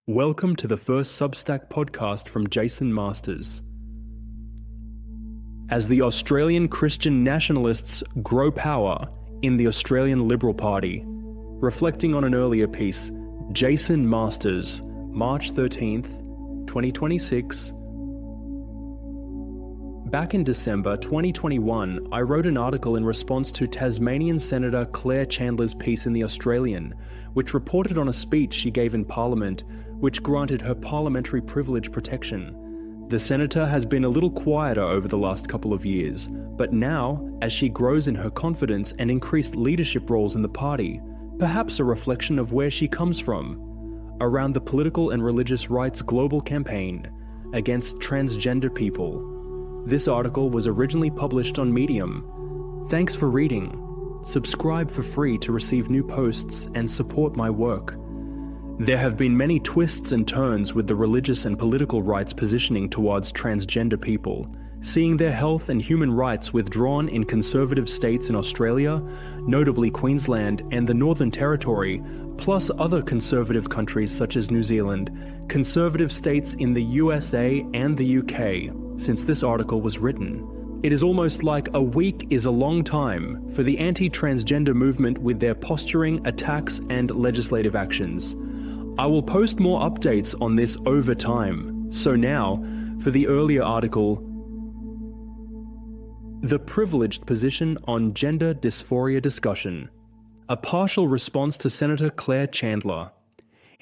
Welcome to the first Substack podcast from Jason Masters. As the Australian Christian Nationalists grow power in the Australian Liberal Party, reflecting on an earlier piece, Jason Masters, March 13th, 2026. Back in December 2021, I wrote an article in response to Tasmanian Senator Claire Chandler's piece in The Australian, which reported on a speech she gave in Parliament, which granted her parliamentary privilege protection. The senator has been a little quieter over the last couple of years, but now, as she grows in her confidence and increased leadership roles in the party, perhaps a reflection of where she comes from, around the political and religious rights global campaign against transgender people. This article was originally published on Medium. Thanks for reading. Subscribe for free to receive new posts and support my work. There have been many twists and turns with the religious and political rights positioning towards transgender people, seeing their health and human rights withdrawn in conservative states in Australia, notably Queensland and the Northern Territory, plus other conservative countries such as New Zealand, conservative states in the USA and the UK, since this article was written. It is almost like a week is a long time for the anti-transgender movement with their posturing, attacks, and legislative actions. I will post more updates on this over time. So now, for the earlier article, The Privileged Position on Gender Dysphoria Discussion, a partial response to Senator Claire Chandler.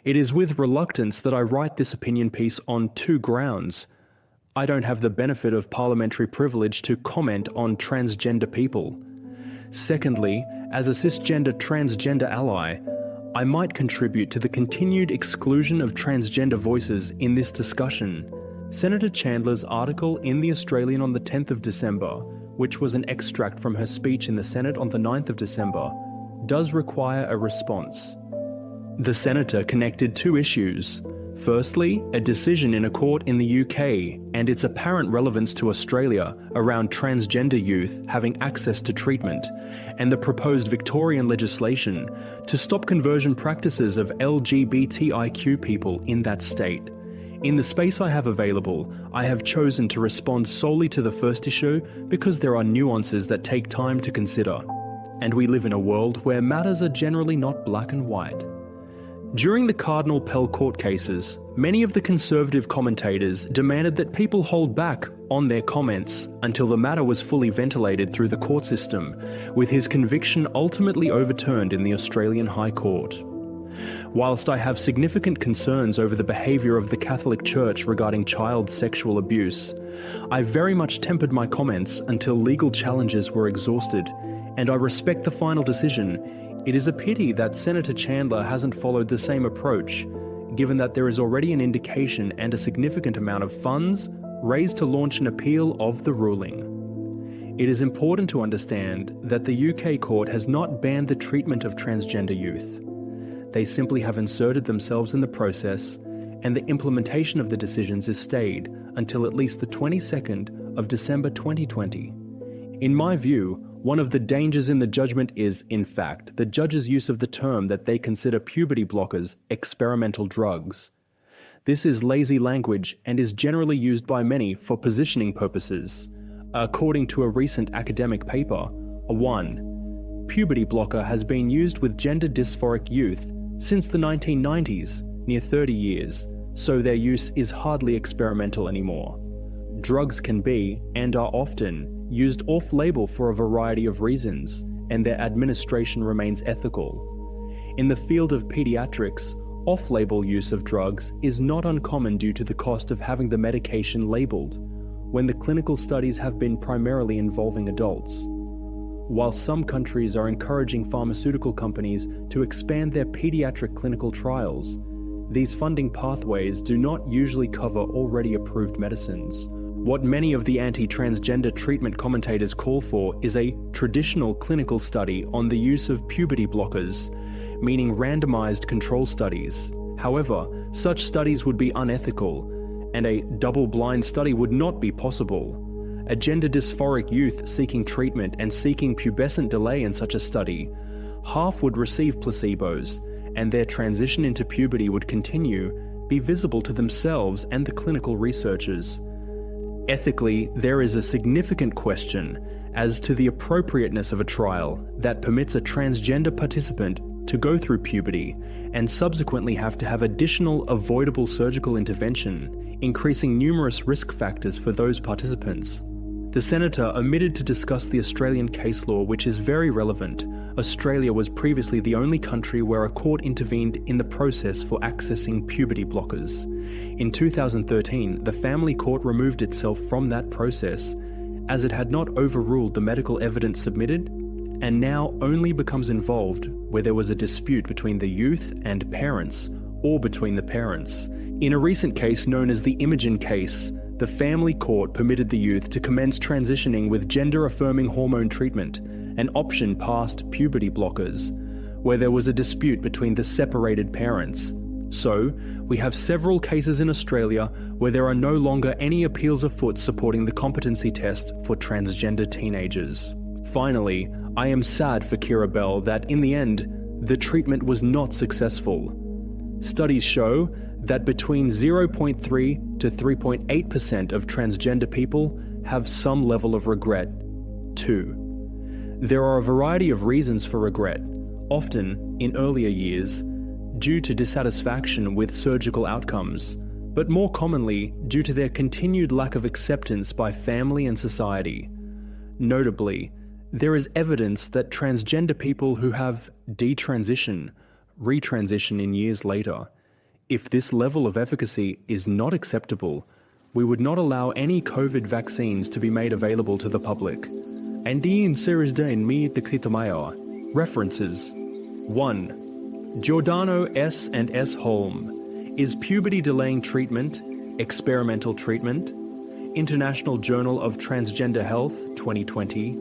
It is with reluctance that I write this opinion piece on two grounds. I don't have the benefit of parliamentary privilege to comment on transgender people. Secondly, as a cisgender transgender ally, I might contribute to the continued exclusion of transgender voices in this discussion. Senator Chandler's article in The Australian on the 10th of December, which was an extract from her speech in the Senate on the 9th of December, does require a response. The senator connected two issues. Firstly, a decision in a court in the UK and its apparent relevance to Australia around transgender youth having access to treatment, and the proposed Victorian legislation to stop conversion practices of LGBTIQ people in that state. In the space I have available, I have chosen to respond solely to the first issue because there are nuances that take time to consider, and we live in a world where matters are generally not black and white. During the Cardinal Pell court cases, many of the conservative commentators demanded that people hold back on their comments until the matter was fully ventilated through the court system, with his conviction ultimately overturned in the Australian High Court. Whilst I have significant concerns over the behaviour of the Catholic Church regarding child sexual abuse, I very much tempered my comments until legal challenges were exhausted, and I respect the final decision. It is a pity that Senator Chandler hasn't followed the same approach, given that there is already an indication and a significant amount of funds raised to launch an appeal of the ruling. It is important to understand that the UK court has not banned the treatment of transgender youth. They simply have inserted themselves in the process, and the implementation of the decisions is stayed until at least the 22nd of December 2020. In my view, one of the dangers in the judgment is, in fact, the judge's use of the term that they consider puberty blockers experimental drugs. This is lazy language and is generally used by many for positioning purposes. According to a recent academic paper, 1. Puberty blocker has been used with gender dysphoric youth since the 1990s, near 30 years, so their use is hardly experimental anymore. Drugs can be, and are often, used off-label for a variety of reasons, and their administration remains ethical. In the field of pediatrics, off-label use of drugs is not uncommon due to the cost of having the medication labeled, when the clinical studies have been primarily involving adults. While some countries are encouraging pharmaceutical companies to expand their pediatric clinical trials, these funding pathways do not usually cover already approved medicines. What many of the anti-transgender treatment commentators call for is a traditional clinical study on the use of puberty blockers, meaning randomized control studies. However, such studies would be unethical, and a double-blind study would not be possible. A gender dysphoric youth seeking treatment and seeking pubescent delay in such a study, half would receive placebos, and their transition into puberty would continue, be visible to themselves and the clinical researchers. Ethically, there is a significant question as to the appropriateness of a trial that permits a transgender participant to go through puberty and subsequently have to have additional avoidable surgical intervention, increasing numerous risk factors for those participants. The Senator omitted to discuss the Australian case law, which is very relevant. Australia was previously the only country where a court intervened in the process for accessing puberty blockers. In 2013, the Family Court removed itself from that process, as it had not overruled the medical evidence submitted, and now only becomes involved where there was a dispute between the youth and parents, or between the parents. In a recent case known as the Imogen case, the Family Court permitted the youth to commence transitioning with gender-affirming hormone treatment, an option past puberty blockers, where there was a dispute between the separated parents. So, we have several cases in Australia where there are no longer any appeals afoot supporting the competency test for transgender teenagers. Finally, I am sad for Kira Bell that in the end, the treatment was not successful. Studies show that between 0.3 to 3.8% of transgender people have some level of regret, too. There are a variety of reasons for regret, often in earlier years, due to dissatisfaction with surgical outcomes, but more commonly due to their continued lack of acceptance by family and society. Notably, there is evidence that transgender people who have detransition retransition in years later. If this level of efficacy is not acceptable, we would not allow any COVID vaccines to be made available to the public. Andiin Serisdain mi Dixitamayo. References. 1. Giordano S. and S. Holm. Is puberty delaying treatment experimental treatment? International Journal of Transgender Health, 2020.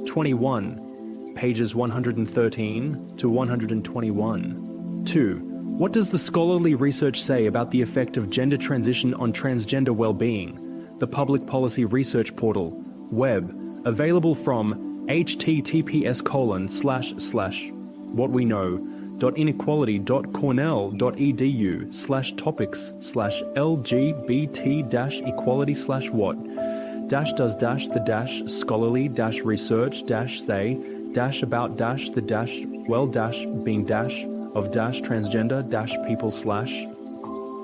21. Pages 113 to 121. 2. What does the scholarly research say about the effect of gender transition on transgender well-being? The Public Policy Research Portal, web, available from https://what-we-know.inequality.cornell.edu/topics/lg-bt-equality/what-being-of-scholarly-research-say-about-the-dash-well-being-of-transgender-people's/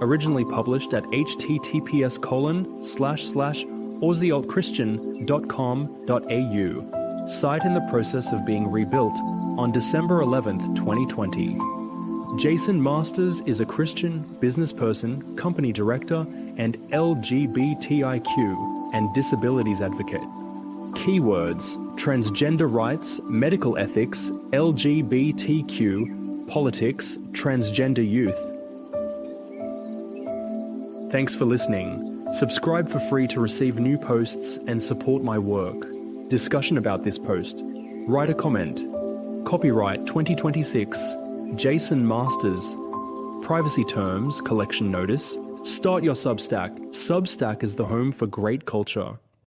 originally published at https://aussiealtchristian.com.au. Site in the process of being rebuilt on December 11th, 2020. Jason Masters is a Christian, business person, company director, and LGBTIQ and disabilities advocate. Keywords: transgender rights, medical ethics, LGBTQ, politics, transgender youth. Thanks for listening. Subscribe for free to receive new posts and support my work. Discussion about this post. Write a comment. Copyright 2026, Jason Masters. Privacy terms, collection notice. Start your Substack. Substack is the home for great culture.